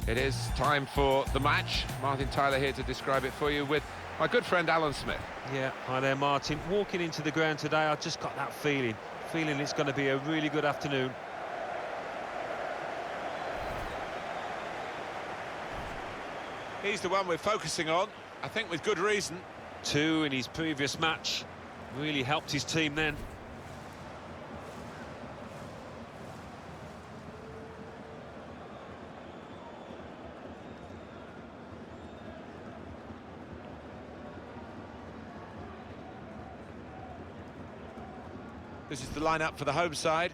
It is time for the match. Martin Tyler here to describe it for you with my good friend Alan Smith. Yeah, hi there, Martin. Walking into the ground today, I just got that feeling it's going to be a really good afternoon. He's the one we're focusing on, I think with good reason. 2 in his previous match, really helped his team then. This is the lineup for the home side.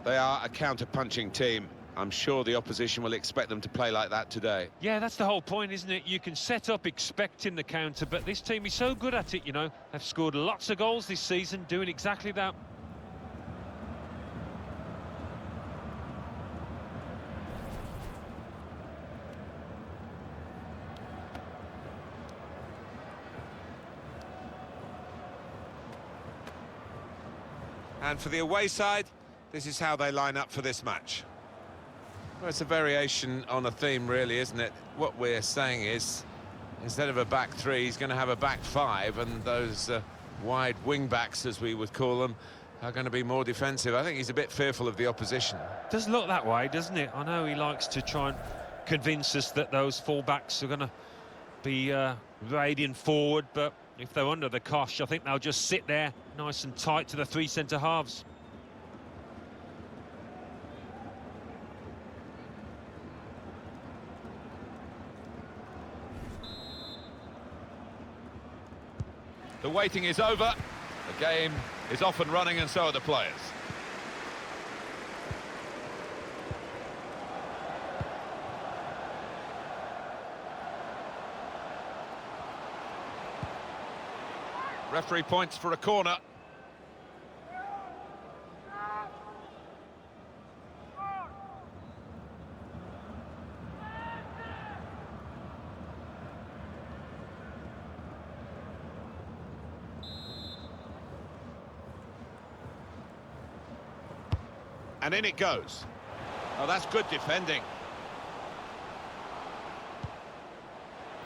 They are a counter-punching team. I'm sure the opposition will expect them to play like that today. Yeah, that's the whole point, isn't it? You can set up expecting the counter, but this team is so good at it, you know. They've scored lots of goals this season, doing exactly that. And for the away side, this is how they line up for this match. Well, it's a variation on a theme, really, isn't it? What we're saying is, instead of a back three, he's going to have a back five, and those wide wing-backs, as we would call them, are going to be more defensive. I think he's a bit fearful of the opposition. Does look that way, doesn't it? I know he likes to try and convince us that those full-backs are going to be raiding forward, but if they're under the cosh, I think they'll just sit there nice and tight to the 3 centre-halves. The waiting is over. The game is off and running, and so are the players. Referee points for a corner. And in it goes. Oh, that's good defending.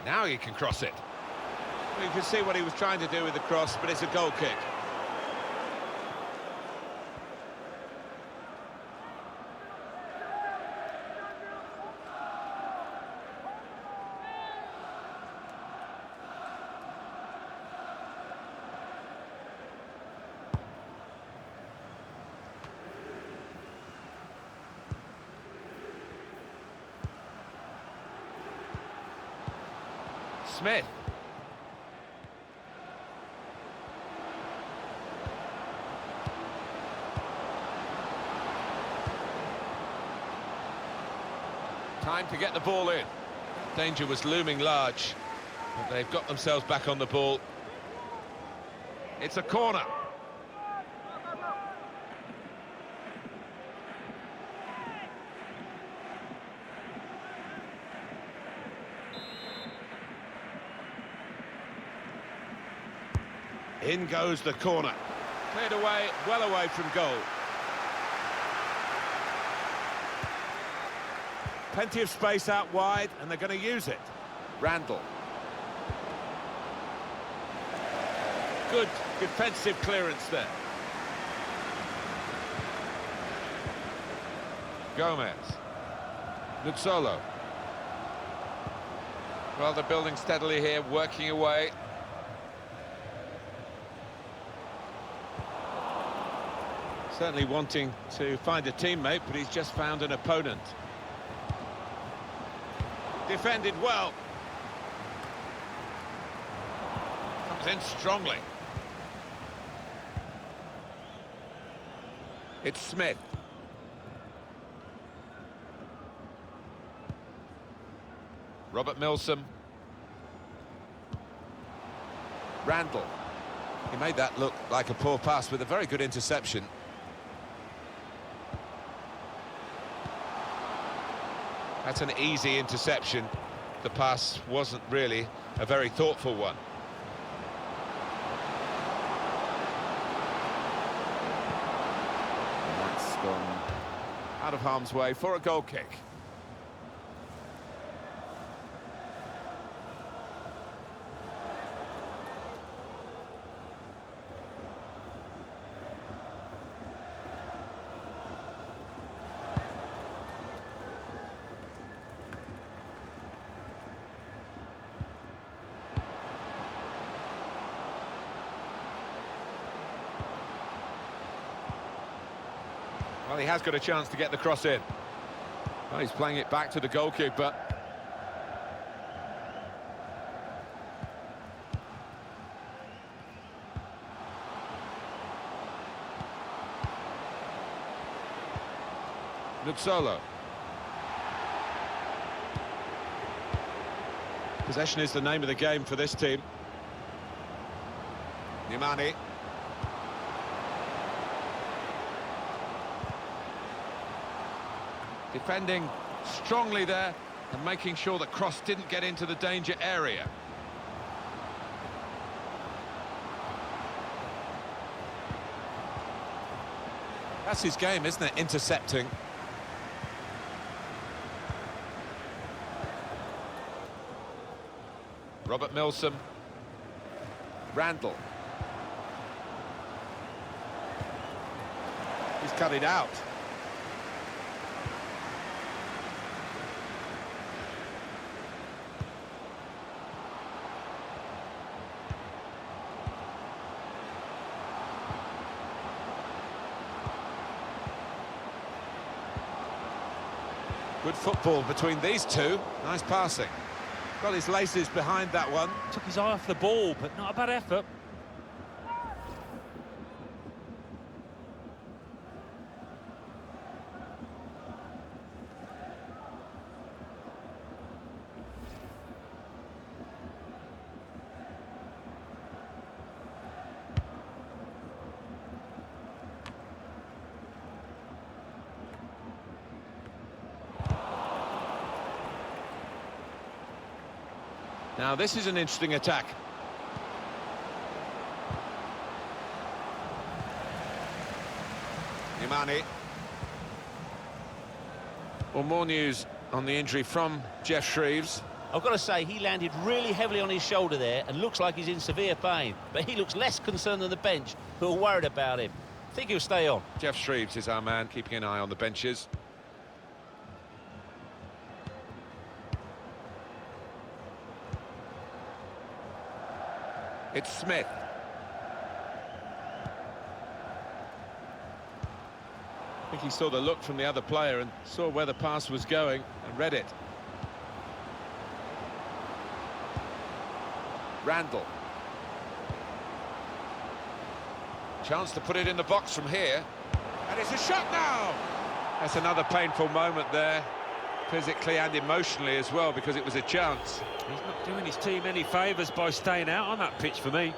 Now he can cross it. You can see what he was trying to do with the cross, but it's a goal kick. Smith. Time to get the ball in. Danger was looming large, but they've got themselves back on the ball. It's a corner. In goes the corner. Cleared away, well away from goal. Plenty of space out wide, and they're going to use it. Randall. Good defensive clearance there. Gomez. Nuzzolo. Well, they're building steadily here, working away. Certainly wanting to find a teammate, but he's just found an opponent. Defended well. Comes in strongly. It's Smith. Robert Milsom. Randall. He made that look like a poor pass with a very good interception. That's an easy interception. The pass wasn't really a very thoughtful one. And that's gone out of harm's way for a goal kick. Well, he has got a chance to get the cross in. Well, he's playing it back to the goalkeeper. Neuchâtel. Possession is the name of the game for this team. Nimani. Defending strongly there and making sure the cross didn't get into the danger area. That's his game, isn't it? Intercepting. Robert Milsom. Randall. He's cut it out. Good football between these two. Nice passing. Got his laces behind that one. Took his eye off the ball, but not a bad effort. Now this is an interesting attack. Nimani. Well, more news on the injury from Jeff Shreves. I've got to say, he landed really heavily on his shoulder there and looks like he's in severe pain. But he looks less concerned than the bench, who are worried about him. I think he'll stay on. Jeff Shreves is our man, keeping an eye on the benches. It's Smith. I think he saw the look from the other player and saw where the pass was going and read it. Randall. Chance to put it in the box from here. And it's a shot now! That's another painful moment there, physically and emotionally as well, because it was a chance. He's not doing his team any favours by staying out on that pitch for me.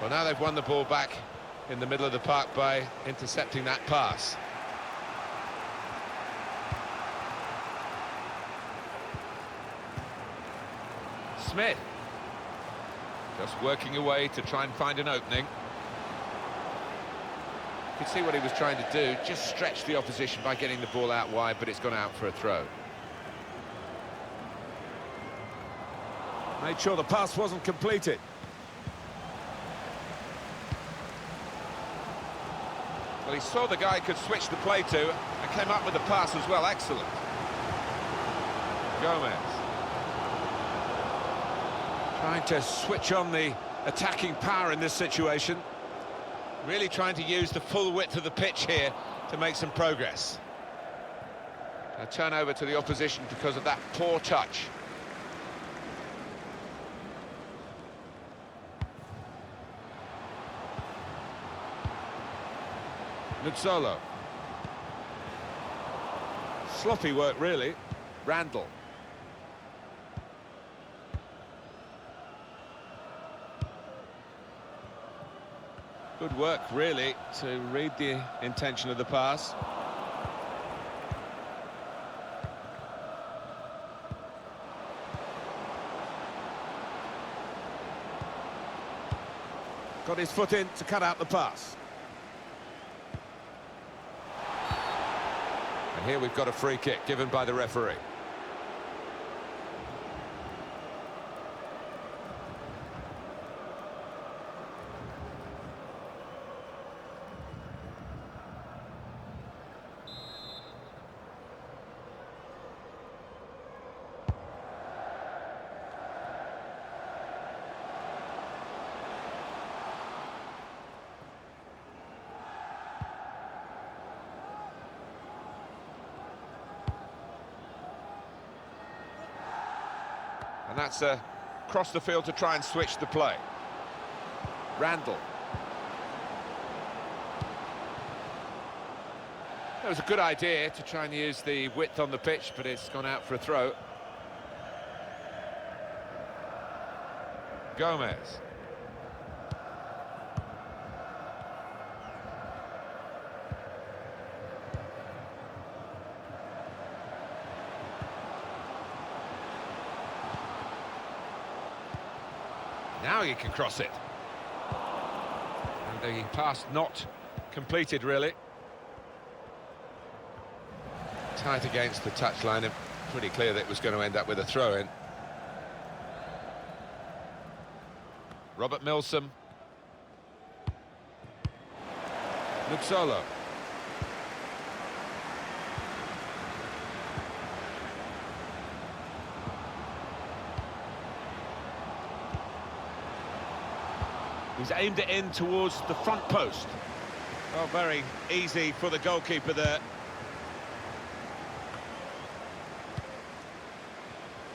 Well, now they've won the ball back in the middle of the park by intercepting that pass. Smith. Just working away to try and find an opening. You could see what he was trying to do, just stretch the opposition by getting the ball out wide, but it's gone out for a throw. Made sure the pass wasn't completed. Well, he saw the guy could switch the play to and came up with the pass as well. Excellent. Gomez. Trying to switch on the attacking power in this situation. Really trying to use the full width of the pitch here to make some progress. A turnover to the opposition because of that poor touch. Neuchâtel. Sloppy work, really. Randall. Good work, really, to read the intention of the pass. Got his foot in to cut out the pass. And here we've got a free kick given by the referee. And that's across the field to try and switch the play. Randall. That was a good idea to try and use the width on the pitch, but it's gone out for a throw. Gomez. Now you can cross it. And the pass not completed, really. Tight against the touchline, and pretty clear that it was going to end up with a throw-in. Robert Milsom. Nuxolo. He's aimed it in towards the front post. Oh, very easy for the goalkeeper there.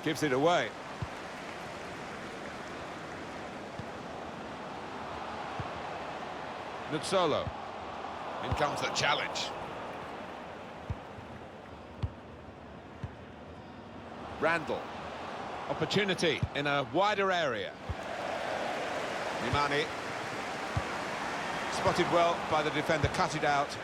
Gives it away. Nuxolo. In comes the challenge. Randall. Opportunity in a wider area. Nimani. Spotted well by the defender, cut it out.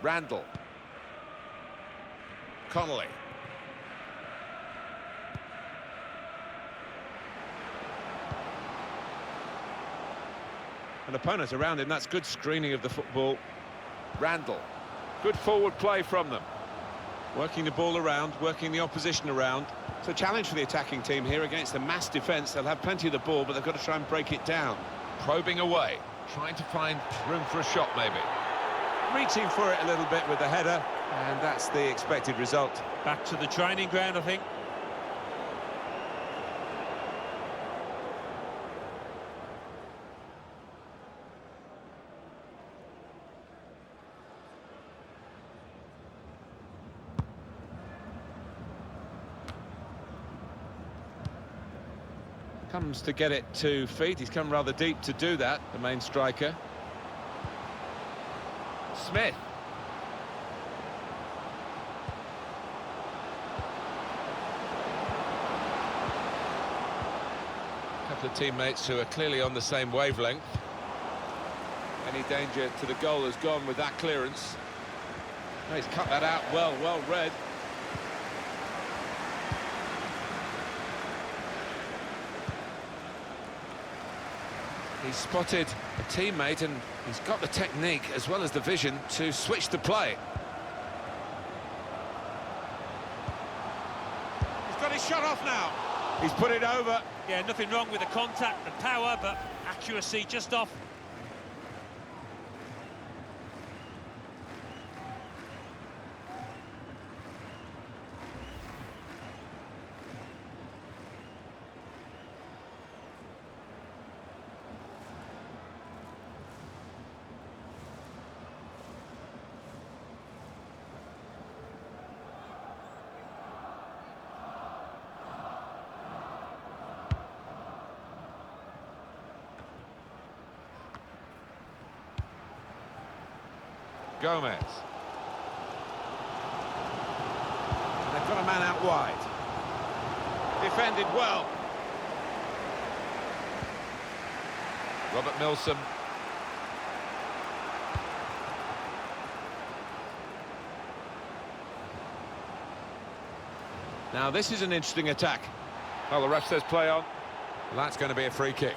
Randall. Connolly. An opponent around him, that's good screening of the football. Randall. Good forward play from them. Working the ball around, working the opposition around. It's a challenge for the attacking team here against a mass defence. They'll have plenty of the ball, but they've got to try and break it down. Probing away, trying to find room for a shot, maybe. Reaching for it a little bit with the header, and that's the expected result. Back to the training ground, I think. Comes to get it to feet. He's come rather deep to do that, the main striker. Smith. A couple of teammates who are clearly on the same wavelength. Any danger to the goal has gone with that clearance. Oh, he's cut that out well read. He's spotted a teammate and he's got the technique as well as the vision to switch the play. He's got his shot off now. He's put it over. Yeah, nothing wrong with the contact, the power, but accuracy just off. Gomez. And they've got a man out wide. Defended well. Robert Milsom. Now this is an interesting attack. Well, the ref says play on. Well, that's going to be a free kick.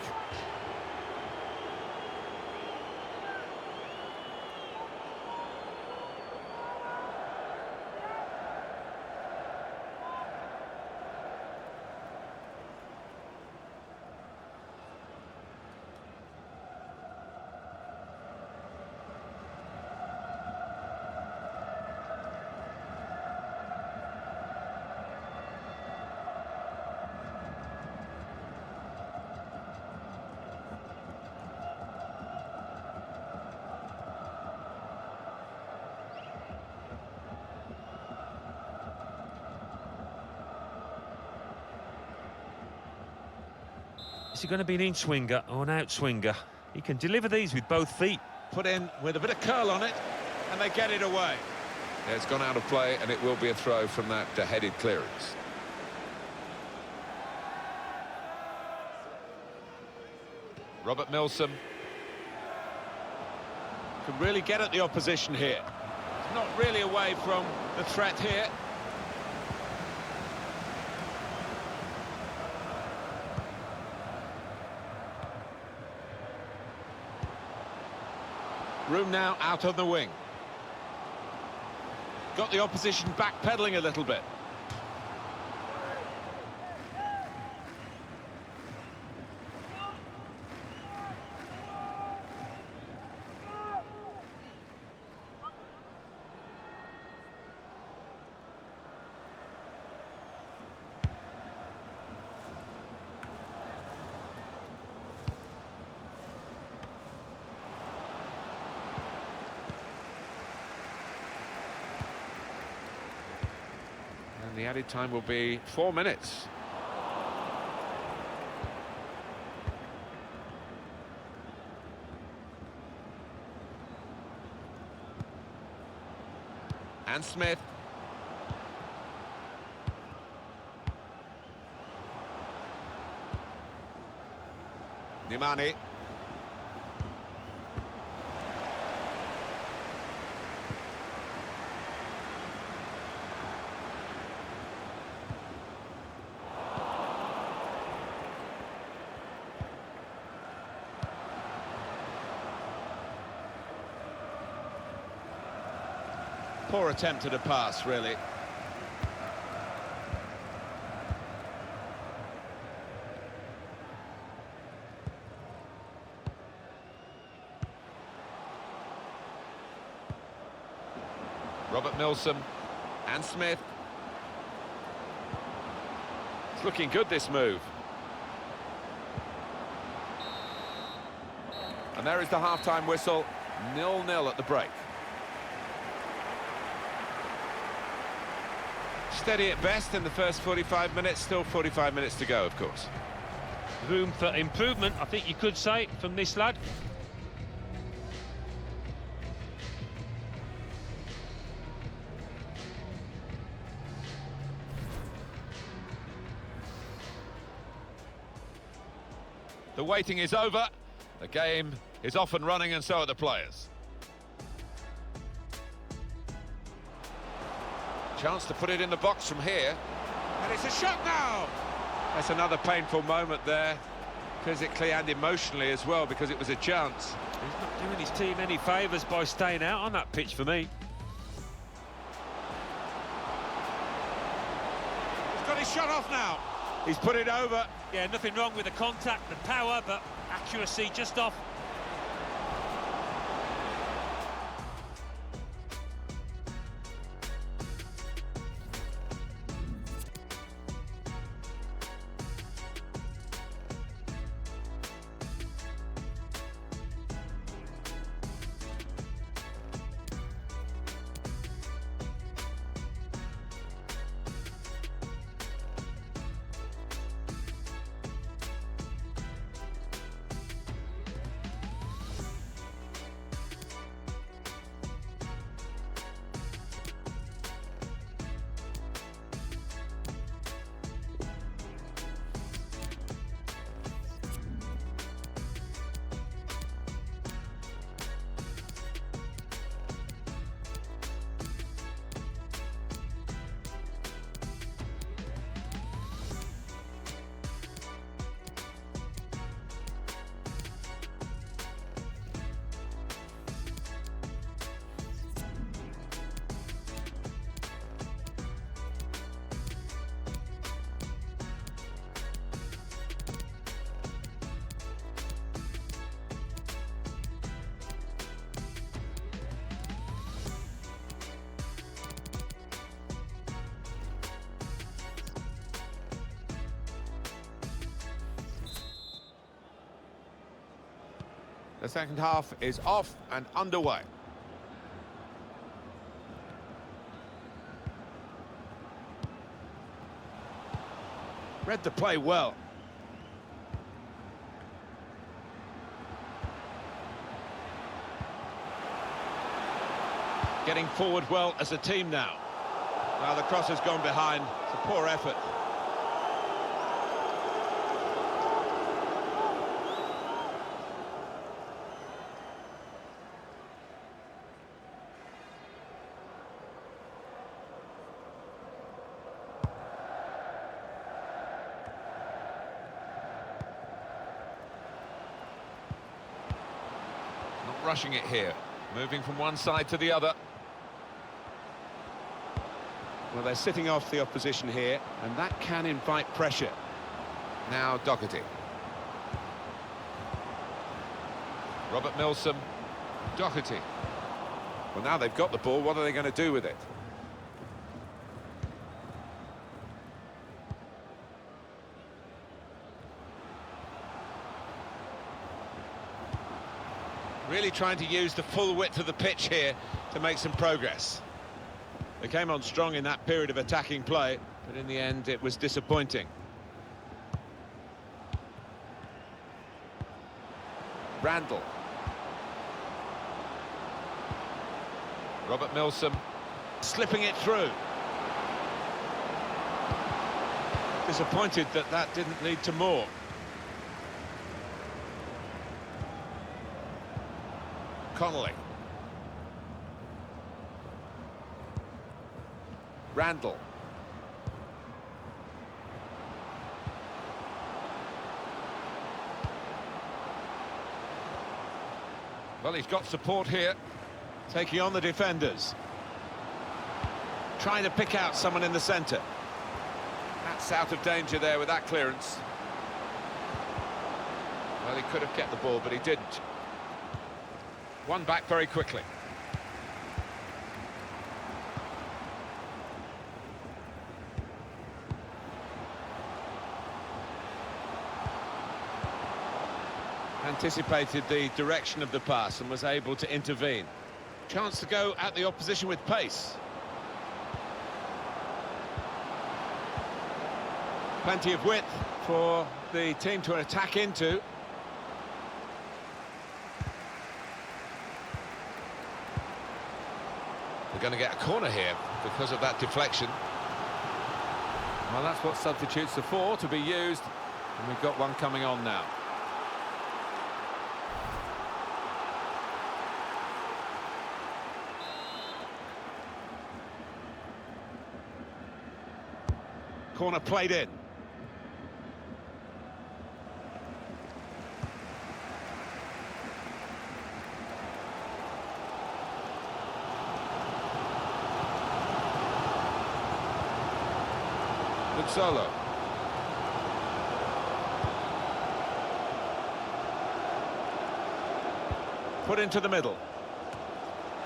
he going to be an in-swinger or an out-swinger? He can deliver these with both feet. Put in with a bit of curl on it, and they get it away. Yeah, it's gone out of play, and it will be a throw from that headed clearance. Robert Milsom can really get at the opposition here. He's not really away from the threat here. Room now out on the wing. Got the opposition backpedaling a little bit. The added time will be 4 minutes. And Smith. Nimani. Poor attempt at a pass, really. Robert Milsom and Smith. It's looking good, this move. And there is the half-time whistle, 0-0 at the break. Steady at best in the first 45 minutes, still 45 minutes to go, of course. Room for improvement, I think you could say, from this lad. The waiting is over, the game is off and running, and so are the players. Chance to put it in the box from here, and it's a shot now. That's another painful moment there, physically and emotionally as well, because it was a chance. He's not doing his team any favours by staying out on that pitch for me. He's got his shot off now. He's put it over. Yeah, nothing wrong with the contact, the power, but accuracy just off. The second half is off and underway. Read the play well. getting forward well as a team now. Now the cross has gone behind. It's a poor effort. Not rushing it here. Moving from one side to the other. Well, they're sitting off the opposition here, and that can invite pressure. Now Doherty. Robert Milsom. Doherty. Well, now they've got the ball, what are they going to do with it? Really trying to use the full width of the pitch here to make some progress. They came on strong in that period of attacking play, but in the end it was disappointing. Randall. Robert Milsom slipping it through. Disappointed that that didn't lead to more. Connolly. Randall. Well, he's got support here, taking on the defenders. Trying to pick out someone in the centre. That's out of danger there with that clearance. Well, he could have kept the ball, but he didn't. One back very quickly. Anticipated the direction of the pass and was able to intervene. Chance to go at the opposition with pace. Plenty of width for the team to attack into. We're going to get a corner here because of that deflection. Well, that's what substitutes are for, to be used, and we've got one coming on now. Corner played in. Good solo. Put into the middle.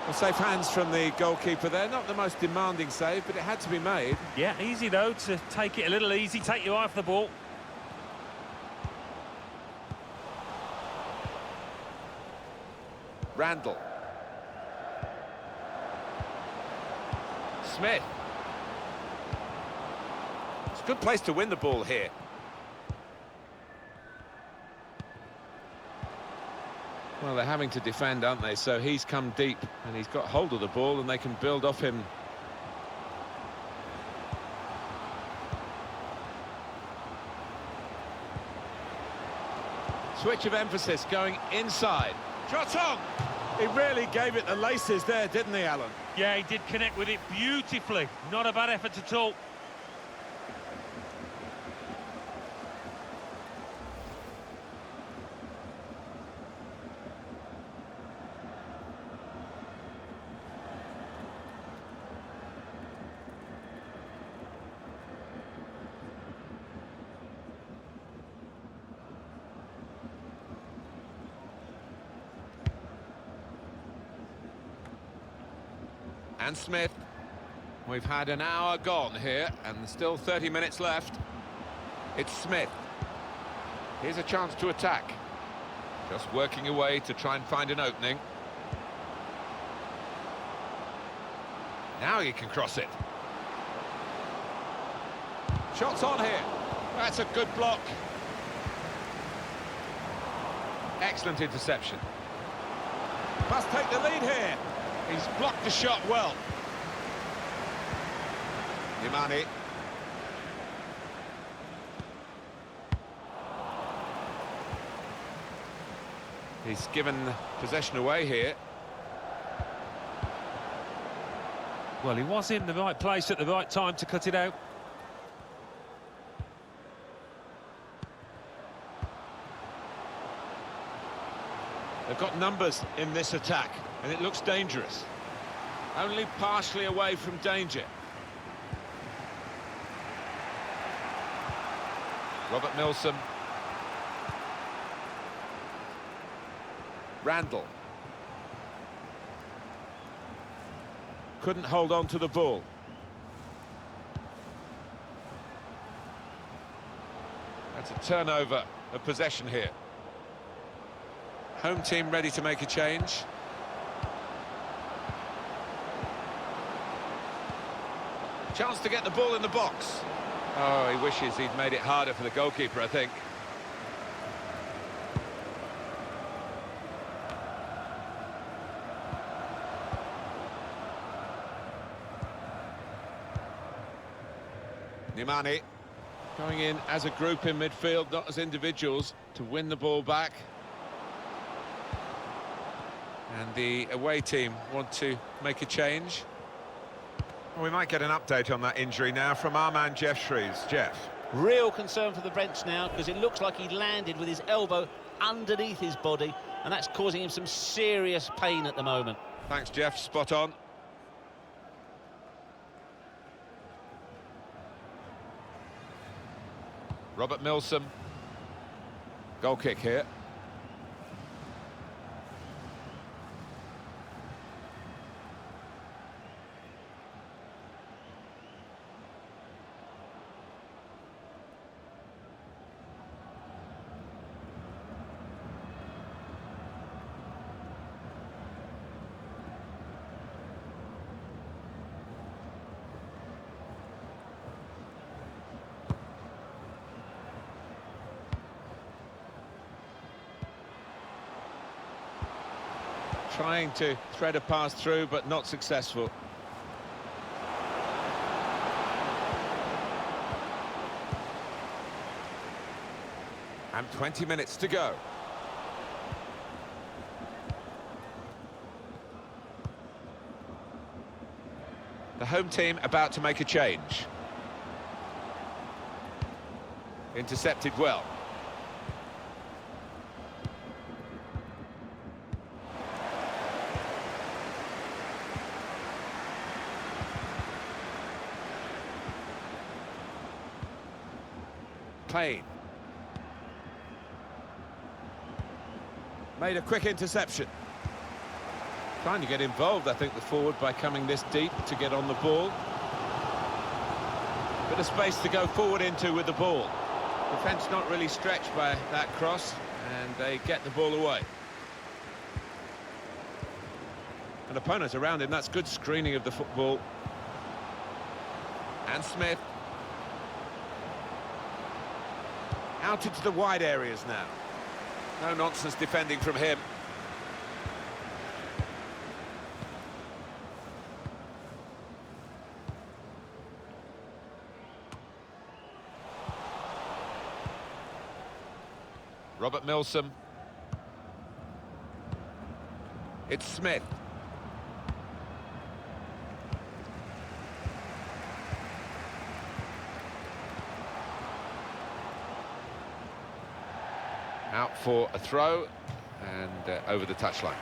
Well, safe hands from the goalkeeper there. Not the most demanding save, but it had to be made. Yeah, easy though, to take it a little easy, take your eye off the ball. Randall. Smith. It's a good place to win the ball here. Well, they're having to defend, aren't they? So he's come deep and he's got hold of the ball and they can build off him. Switch of emphasis going inside. Shot on! He really gave it the laces there, didn't he, Alan? Yeah, he did connect with it beautifully. Not a bad effort at all. And Smith. We've had an hour gone here and still 30 minutes left. It's Smith. Here's a chance to attack. Just working away to try and find an opening. Now he can cross it. Shots on here. That's a good block. Excellent interception. Must take the lead here. He's blocked the shot well. Nimani. He's given possession away here. Well, he was in the right place at the right time to cut it out. They've got numbers in this attack, and it looks dangerous. Only partially away from danger. Robert Milsom. Randall. Couldn't hold on to the ball. That's a turnover of possession here. Home team ready to make a change. Chance to get the ball in the box. Oh, he wishes he'd made it harder for the goalkeeper, I think. Nimani going in as a group in midfield, not as individuals, to win the ball back. And the away team want to make a change. Well, we might get an update on that injury now from our man Jeff Shreves. Jeff. Real concern for the bench now, because it looks like he landed with his elbow underneath his body, and that's causing him some serious pain at the moment. Thanks, Jeff. Spot on. Robert Milsom. Goal kick here. Trying to thread a pass through, but not successful. And 20 minutes to go. The home team about to make a change. Intercepted well. Payne. Made a quick interception. Trying to get involved, I think, the forward by coming this deep to get on the ball. Bit of space to go forward into with the ball. Defence not really stretched by that cross, and they get the ball away. An opponent around him, that's good screening of the football. And Smith. Out into the wide areas now. No nonsense defending from him. Robert Milsom. It's Smith. Out for a throw and over the touchline.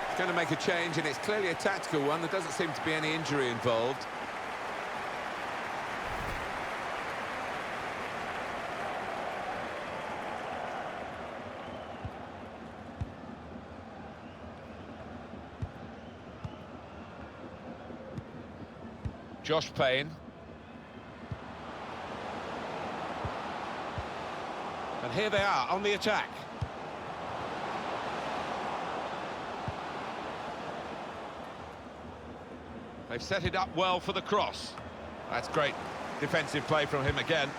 It's going to make a change, and it's clearly a tactical one. There doesn't seem to be any injury involved. Josh Payne. And here they are on the attack. They've set it up well for the cross. That's great defensive play from him again.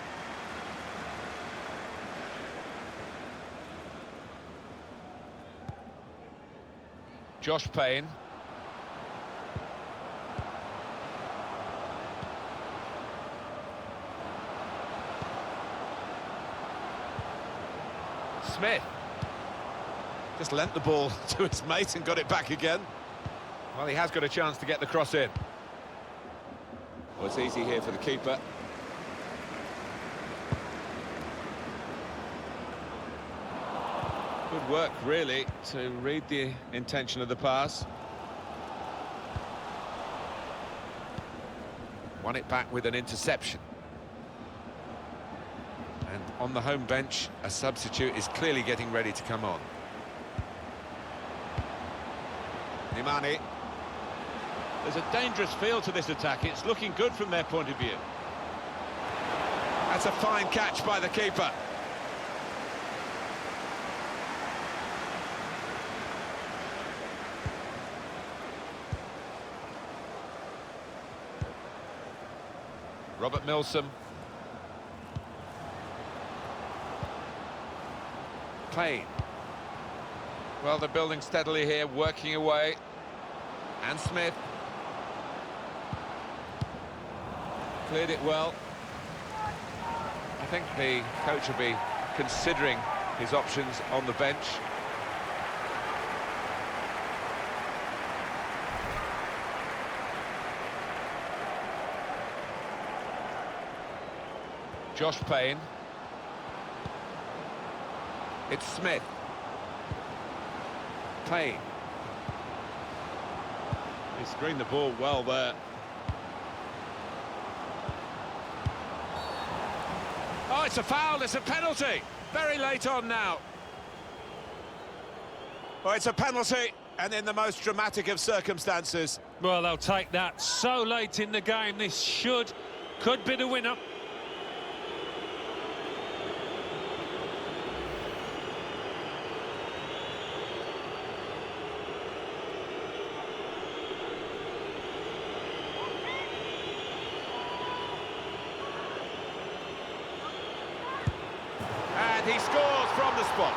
Josh Payne. Smith. Just lent the ball to his mate and got it back again. Well, he has got a chance to get the cross in. Well, it's easy here for the keeper. Good work, really, to read the intention of the pass. Won it back with an interception. And on the home bench, a substitute is clearly getting ready to come on. Nimani. There's a dangerous feel to this attack. It's looking good from their point of view. That's a fine catch by the keeper. Robert Milsom. Payne. Well, they're building steadily here, working away. And Smith. Cleared it well. I think the coach will be considering his options on the bench. Josh Payne. It's Smith. Payne. He screened the ball well there. Oh, it's a foul, it's a penalty. Very late on now. Well, it's a penalty, and in the most dramatic of circumstances. Well, they'll take that so late in the game. This could be the winner. And he scores from the spot.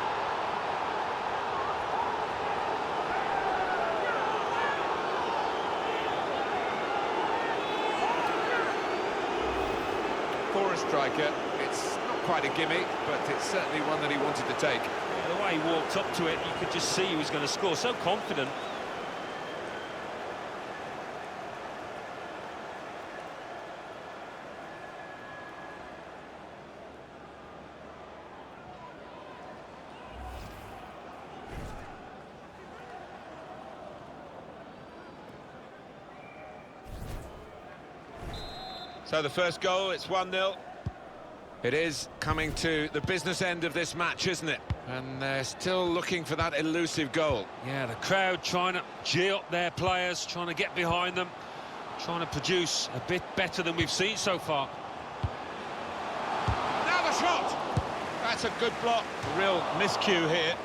For a striker, it's not quite a gimme, but it's certainly one that he wanted to take. Yeah, the way he walked up to it, you could just see he was going to score. So confident. So the first goal, it's 1-0. It is coming to the business end of this match, isn't it? And they're still looking for that elusive goal. Yeah, the crowd trying to cheer up their players, trying to get behind them, trying to produce a bit better than we've seen so far. Now the shot! That's a good block. A real miscue here.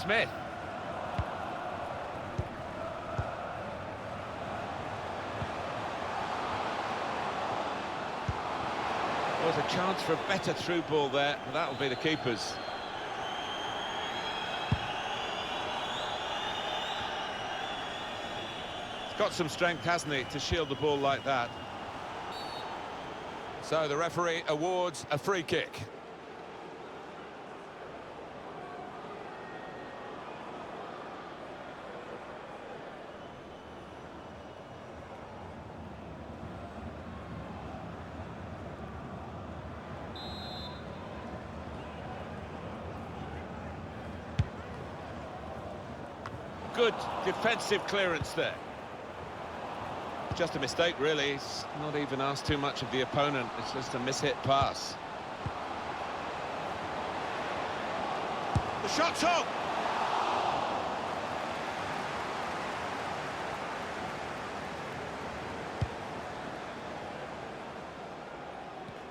Smith. There's a chance for a better through ball there, but that'll be the keeper's. He's got some strength, hasn't he, to shield the ball like that. So the referee awards a free kick. Good defensive clearance there. Just a mistake, really. He's not even asked too much of the opponent. It's just a mishit pass. The shot's up!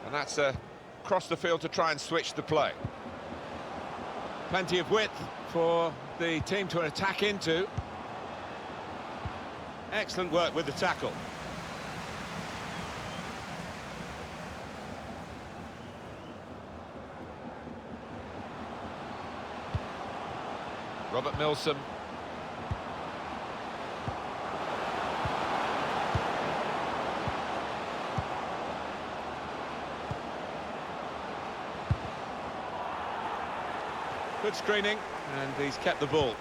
And that's across the field to try and switch the play. Plenty of width for the team to attack into. Excellent work with the tackle. Robert Milsom. Good screening, and he's kept the ball.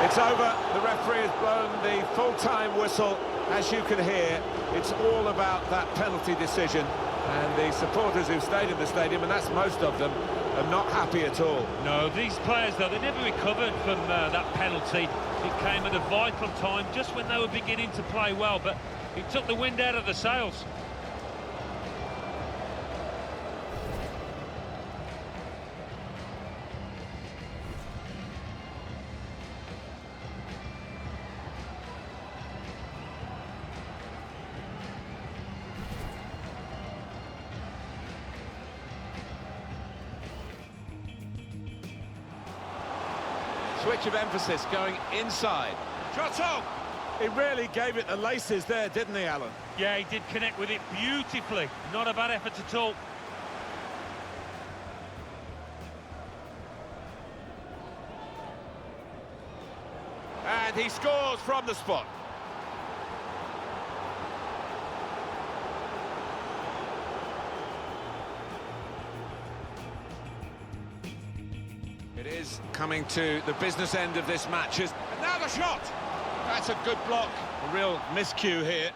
It's over. The referee has blown the full-time whistle. As you can hear, it's all about that penalty decision. And the supporters who've stayed in the stadium, and that's most of them, are not happy at all. No, these players, though, they never recovered from that penalty. It came at a vital time, just when they were beginning to play well, but it took the wind out of the sails. Switch of emphasis going inside. Shot on! He really gave it the laces there, didn't he, Alan? Yeah, he did connect with it beautifully. Not a bad effort at all. And he scores from the spot. It is coming to the business end of this match. And now the shot! That's a good block. A real miscue here.